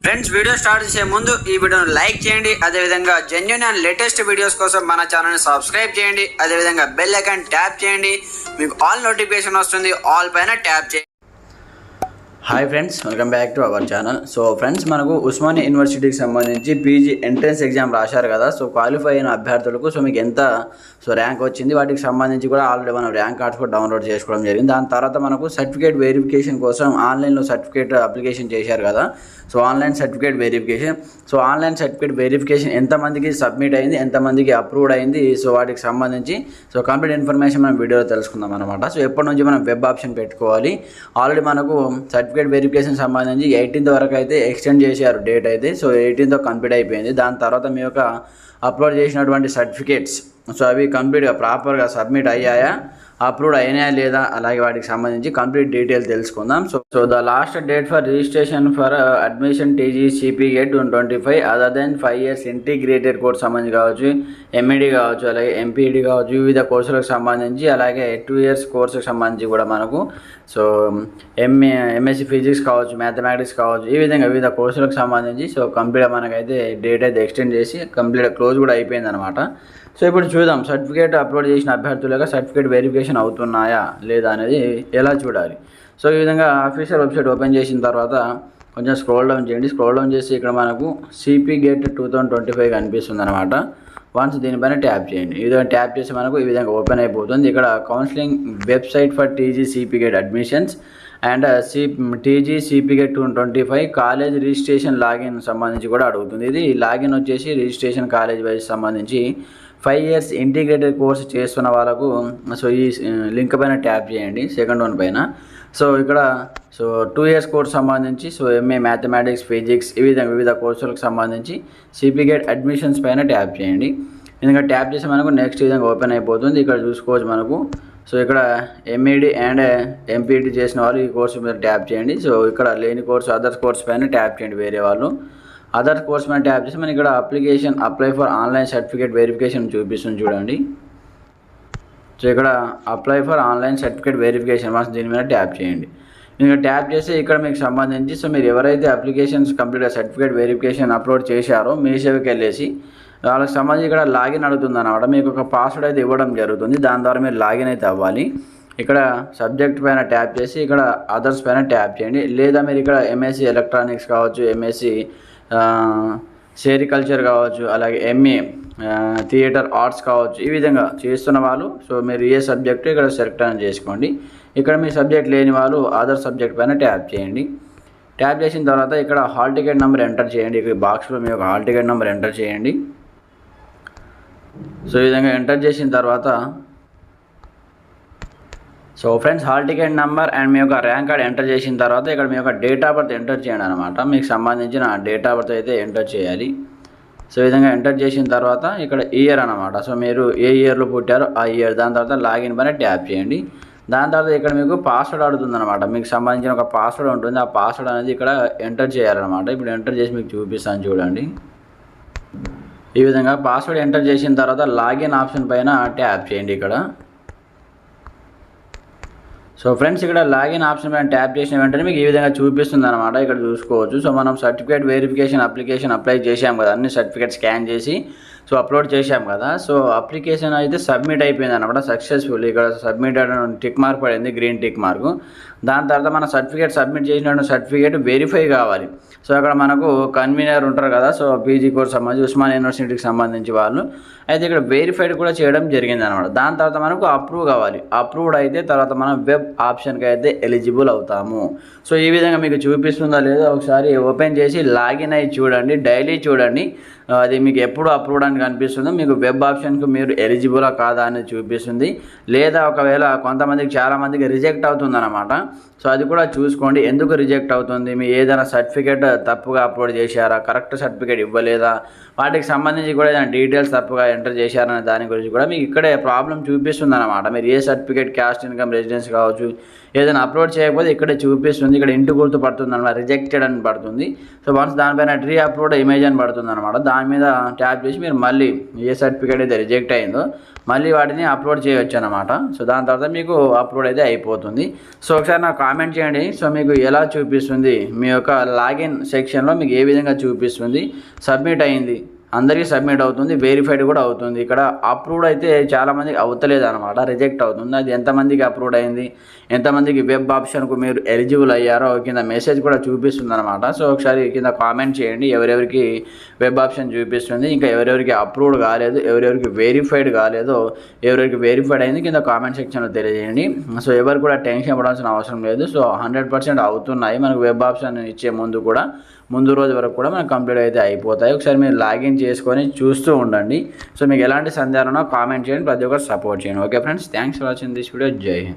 Friends, video start చేసే ముందు ఈ వీడియోను లైక్ చేయండి. అదేవిధంగా జెన్యూన్ అండ్ లేటెస్ట్ వీడియోస్ కోసం మన ఛానల్ని సబ్స్క్రైబ్ చేయండి. అదేవిధంగా బెల్ ఐకాన్ ట్యాప్ చేయండి. మీకు ఆల్ నోటిఫికేషన్ వస్తుంది. ఆల్ పైన ట్యాప్ చేయండి. Hi friends, welcome back to our channel. So friends, మనకు ఉస్మానియా యూనివర్సిటీకి సంబంధించి పీజీ ఎంట్రన్స్ ఎగ్జామ్ రాశారు కదా. సో క్వాలిఫై అయిన అభ్యర్థులకు మీకు ఎంత ర్యాంక్ వచ్చింది, వాటికి సంబంధించి కూడా ఆల్రెడీ మనం ర్యాంక్ కార్డ్స్ కూడా డౌన్లోడ్ చేసుకోవడం జరిగింది. దాని తర్వాత మనకు సర్టిఫికేట్ వెరిఫికేషన్ కోసం ఆన్లైన్లో సర్టిఫికేట్ అప్లికేషన్ చేశారు కదా. సో ఆన్లైన్ సర్టిఫికేట్ వెరిఫికేషన్ ఎంతమందికి సబ్మిట్ అయింది, ఎంతమందికి అప్రూవ్డ్ అయింది, సో వాటికి సంబంధించి కంప్లీట్ ఇన్ఫర్మేషన్ మనం వీడియోలో తెలుసుకుందాం అనమాట. సో ఎప్పటి నుంచి మనం వెబ్ ఆప్షన్ పెట్టుకోవాలి, ఆల్రెడీ మనకు సర్టిఫికేట్ వెరిఫికేషన్ సంబంధించి 18th వరకు అయితే ఎక్స్టెండ్ చేశారు డేట్ అయితే. సో 18th కంప్లీట్ అయిపోయింది. దాని తర్వాత మీ యొక్క అప్లోడ్ చేసినటువంటి సర్టిఫికేట్స్ అవి కంప్లీట్గా ప్రాపర్గా సబ్మిట్ అయ్యాయా, అప్రూవ్డ్ అయినాయా లేదా, అలాగే వాటికి సంబంధించి కంప్లీట్ డీటెయిల్ తెలుసుకుందాం. So the last date for registration for admission TGCP gate 2025 other than 5 years integrated course సంబంధించి కావచ్చు, MED కావచ్చు, అలాగే MPED కావచ్చు, వివిధ కోర్సులకు సంబంధించి, అలాగే 2 years కోర్సుకు సంబంధించి కూడా మనకు MSc ఫిజిక్స్ కావచ్చు, మ్యాథమెటిక్స్ కావచ్చు, ఈ విధంగా వివిధ కోర్సులకు సంబంధించి కంప్లీట్గా మనకైతే డేట్ అయితే ఎక్స్టెండ్ చేసి కంప్లీట్గా క్లోజ్ కూడా అయిపోయింది అనమాట. సో ఇప్పుడు చూద్దాం, సర్టిఫికేట్ అప్లోడ్ చేసిన అభ్యర్థులుగా సర్టిఫికేట్ వెరిఫికేషన్ అవుతున్నాయా లేదా అనేది ఎలా చూడాలి. సో ఈ విధంగా అఫీషియల్ వెబ్సైట్ ఓపెన్ చేసిన తర్వాత కొంచెం స్క్రోల్ డౌన్ చేయండి. స్క్రోల్ డౌన్ చేసి ఇక్కడ మనకు CP గేట్ 2025 కనిపిస్తుంది అనమాట. వన్స్ దీనిపైన ట్యాప్ చేయండి. ఈ విధంగా ట్యాప్ చేసి మనకు ఈ విధంగా ఓపెన్ అయిపోతుంది. ఇక్కడ counselling website for TGCP gate admissions and TGCP gate 2025 college registration login సంబంధించి కూడా అడుగుతుంది. ఇది లాగిన్ వచ్చేసి రిజిస్ట్రేషన్ కాలేజ్ వైజ్ సంబంధించి 5 years ఇంటిగ్రేటెడ్ కోర్స్ చేస్తున్న వాళ్ళకు ఈ లింక్ పైన ట్యాప్ చేయండి, సెకండ్ వన్ పైన. ఇక్కడ 2 years కోర్స్ సంబంధించి MA మ్యాథమెటిక్స్, ఫిజిక్స్, ఈ విధంగా వివిధ కోర్సులకు సంబంధించి CP గేట్ అడ్మిషన్స్ పైన ట్యాప్ చేయండి. ఎందుకంటే ట్యాప్ చేసి మనకు నెక్స్ట్ విధంగా ఓపెన్ అయిపోతుంది. ఇక్కడ చూసుకోవచ్చు మనకు. ఇక్కడ MED అండ్ MPED చేసిన వాళ్ళు ఈ కోర్సు మీద ట్యాప్ చేయండి. ఇక్కడ లేని కోర్సు అదర్స్ కోర్స్ పైన ట్యాప్ చేయండి. వేరే వాళ్ళు అదర్ కోర్స్ మీద ట్యాప్ చేసి మనకి ఇక్కడ apply for online certificate verification చూపిస్తుంది చూడండి. ఇక్కడ apply for online certificate verification once దీని మీద ట్యాప్ చేయండి. ఇంకా ట్యాప్ చేసి ఇక్కడ మీకు సంబంధించి మీరు ఎవరైతే అప్లికేషన్స్ కంప్లీట్గా సర్టిఫికేట్ వెరిఫికేషన్ అప్లోడ్ చేశారో మీ సేవకి వెళ్ళేసి వాళ్ళకి సంబంధించి ఇక్కడ లాగిన్ అడుగుతుంది అన్నమాట. మీకు ఒక పాస్వర్డ్ అయితే ఇవ్వడం జరుగుతుంది. దాని ద్వారా మీరు లాగిన్ అయితే అవ్వాలి. ఇక్కడ సబ్జెక్ట్ పైన ట్యాప్ చేసి ఇక్కడ అదర్స్ పైన ట్యాప్ చేయండి. లేదా మీరు ఇక్కడ MSc ఎలక్ట్రానిక్స్ కావచ్చు, MSc సెరికల్చర్ కావచ్చు, అలాగే MA థియేటర్ ఆర్ట్స్ కావచ్చు, ఈ విధంగా చేస్తున్న వాళ్ళు మీరు ఏ సబ్జెక్టు ఇక్కడ సెలెక్ట్ అని చేసుకోండి. ఇక్కడ మీ సబ్జెక్ట్ లేని వాళ్ళు అదర్ సబ్జెక్ట్ పైన ట్యాప్ చేయండి. ట్యాప్ చేసిన తర్వాత ఇక్కడ హాల్ టికెట్ నెంబర్ ఎంటర్ చేయండి. ఇక్కడ బాక్స్లో మీ యొక్క హాల్ టికెట్ నెంబర్ ఎంటర్ చేయండి. ఈ విధంగా ఎంటర్ చేసిన తర్వాత friends, hall ticket number and మీ యొక్క ర్యాంక్ కార్డ్ ఎంటర్ చేసిన తర్వాత ఇక్కడ మీ యొక్క డేట్ ఆఫ్ బర్త్ ఎంటర్ చేయండి అనమాట. మీకు సంబంధించిన డేట్ ఆఫ్ బర్త్ అయితే ఎంటర్ చేయాలి. ఈ విధంగా ఎంటర్ చేసిన తర్వాత ఇక్కడ ఇయర్ అనమాట. మీరు ఏ ఇయర్లో పుట్టారో ఆ ఇయర్. దాని తర్వాత లాగిన్ పైన ట్యాప్ చేయండి. దాని తర్వాత ఇక్కడ మీకు పాస్వర్డ్ అడుగుతుంది అనమాట. మీకు సంబంధించిన ఒక పాస్వర్డ్ ఉంటుంది. ఆ పాస్వర్డ్ అనేది ఇక్కడ ఎంటర్ చేయాలన్నమాట. ఇప్పుడు ఎంటర్ చేసి మీకు చూపిస్తాను చూడండి. ఈ విధంగా పాస్వర్డ్ ఎంటర్ చేసిన తర్వాత లాగిన్ ఆప్షన్ పైన ట్యాప్ చేయండి ఇక్కడ. ఫ్రెండ్స్, ఇక్కడ లాగిన్ ఆప్షన్ పైన ట్యాప్ చేసిన వెంటనే మీకు ఈ విధంగా చూపిస్తుంది అనమాట. ఇక్కడ చూసుకోవచ్చు. మనం సర్టిఫికేట్ వెరిఫికేషన్ అప్లికేషన్ అప్లై చేసాం కదా, అన్ని సర్టిఫికేట్ స్కాన్ చేసి అప్లోడ్ చేసాం కదా. అప్లికేషన్ అయితే సబ్మిట్ అయిపోయింది అనమాట సక్సెస్ఫుల్. ఇక్కడ సబ్మిటెడ్ టిక్ మార్క్ పడింది, గ్రీన్ టిక్ మార్కు. దాని తర్వాత మన సర్టిఫికేట్ సబ్మిట్ చేసిన సర్టిఫికేట్ వెరిఫై కావాలి. అక్కడ మనకు కన్వీనర్ ఉంటారు కదా, పీజీ కోర్స్ సంబంధించి ఉస్మానియా యూనివర్సిటీకి సంబంధించి వాళ్ళు అయితే ఇక్కడ వెరిఫైడ్ కూడా చేయడం జరిగింది అనమాట. దాని తర్వాత మనకు అప్రూవ్ కావాలి. అప్రూవ్డ్ అయితే తర్వాత మనం వెబ్ ఆప్షన్కి అయితే ఎలిజిబుల్ అవుతాము. ఈ విధంగా మీకు చూపిస్తుందా లేదా ఒకసారి ఓపెన్ చేసి లాగిన్ అయ్యి చూడండి, డైలీ చూడండి. అది మీకు ఎప్పుడు అప్రూవ్డ్ అని కనిపిస్తుందో మీకు వెబ్ ఆప్షన్కి మీరు ఎలిజిబులా కాదా అనేది చూపిస్తుంది. లేదా ఒకవేళ కొంతమందికి చాలామందికి రిజెక్ట్ అవుతుంది అనమాట. అది కూడా చూసుకోండి. ఎందుకు రిజెక్ట్ అవుతుంది, మీ ఏదైనా సర్టిఫికేట్ తప్పుగా అప్లోడ్ చేశారా, కరెక్ట్ సర్టిఫికేట్ ఇవ్వలేదా, వాటికి సంబంధించి కూడా ఏదైనా డీటెయిల్స్ తప్పుగా ఎంటర్ చేశారనే దాని గురించి కూడా మీకు ఇక్కడే ప్రాబ్లం చూపిస్తుంది అనమాట. మీరు ఏ సర్టిఫికేట్, క్యాస్ట్ ఇన్కమ్, రెసిడెన్స్ కావచ్చు, ఏదైనా అప్లోడ్ చేయకపోతే ఇక్కడే చూపిస్తుంది. ఇక్కడ ఇంటి గుర్తు పడుతుంది అనమాట, రిజెక్టెడ్ అని పడుతుంది. వన్స్ దానిపైన రీ అప్లోడ్ ఇమేజ్ అని పడుతుంది అనమాట. దాని మీద ట్యాప్ చేసి మీరు మళ్ళీ ఏ సర్టిఫికేట్ అయితే రిజెక్ట్ అయిందో మళ్ళీ వాటిని అప్లోడ్ చేయవచ్చు అనమాట. సో దాని తర్వాత మీకు అప్లోడ్ అయితే అయిపోతుంది. సో ఒకసారి నాకు కామెంట్ చేయండి. సో మీకు ఎలా చూపిస్తుంది, మీ యొక్క లాగిన్ సెక్షన్లో మీకు ఏ విధంగా చూపిస్తుంది. సబ్మిట్ అయింది, అందరికీ సబ్మిట్ అవుతుంది, వెరిఫైడ్ కూడా అవుతుంది. ఇక్కడ అప్రూవ్డ్ అయితే చాలామందికి అవుతలేదు అనమాట, రిజెక్ట్ అవుతుంది. అది ఎంతమందికి అప్రూవ్డ్ అయింది, ఎంతమందికి వెబ్ ఆప్షన్కు మీరు ఎలిజిబుల్ అయ్యారో కింద మెసేజ్ కూడా చూపిస్తుంది అనమాట. సో ఒకసారి కింద కామెంట్ చేయండి ఎవరెవరికి వెబ్ ఆప్షన్ చూపిస్తుంది, ఇంకా ఎవరెవరికి అప్రూవ్డ్ కాలేదు, ఎవరెవరికి వెరిఫైడ్ కాలేదో, ఎవరెవరికి వెరిఫైడ్ అయింది కింద కామెంట్ సెక్షన్లో తెలియజేయండి. సో ఎవరు కూడా టెన్షన్ పడాల్సిన అవసరం లేదు. సో 100% అవుతున్నాయి. మనకు వెబ్ ఆప్షన్ ఇచ్చే ముందు రోజు వరకు కూడా మనకు కంప్లీట్ అయితే అయిపోతాయి. ఒకసారి మీరు లాగిన్ చేసుకొని చూస్తూ ఉండండి. సో మీకు ఎలాంటి సందేహాలున్నా కామెంట్ చేయండి, ప్రతి ఒక్కరు సపోర్ట్ చేయండి. Okay friends, thanks for watching this video. జై హింద్.